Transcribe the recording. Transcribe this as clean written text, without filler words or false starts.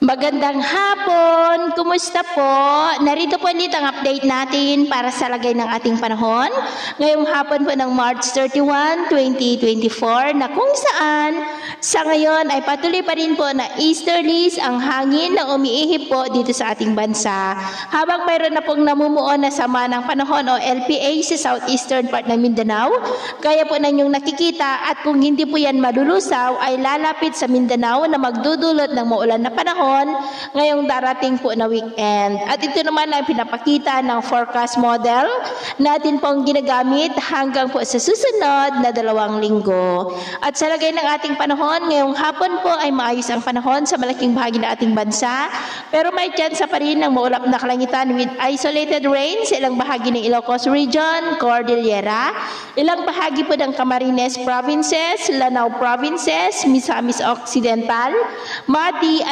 Magandang hapon! Kumusta po? Narito po ulit ang update natin para sa lagay ng ating panahon. Ngayong hapon po ng March 31, 2024 na kung saan sa ngayon ay patuloy pa rin po na easterlies ang hangin na umiihip po dito sa ating bansa. Habang mayroon na pong namumuo na sama ng panahon o LPA sa southeastern part ng Mindanao, kaya po na inyong nakikita at kung hindi po yan malulusaw ay lalapit sa Mindanao na magdudulot ng maulan na panahon ngayong darating po na weekend. At ito naman ay pinapakita ng forecast model natin pong ginagamit hanggang po sa susunod na 2 linggo. At sa lagay ng ating panahon, ngayong hapon po ay maayos ang panahon sa malaking bahagi ng ating bansa, pero may tsansa pa rin ng maulap na kalangitan with isolated rain sa ilang bahagi ng Ilocos Region, Cordillera, ilang bahagi po ng Camarines Provinces, Lanao Provinces, Misamis Occidental, Mati at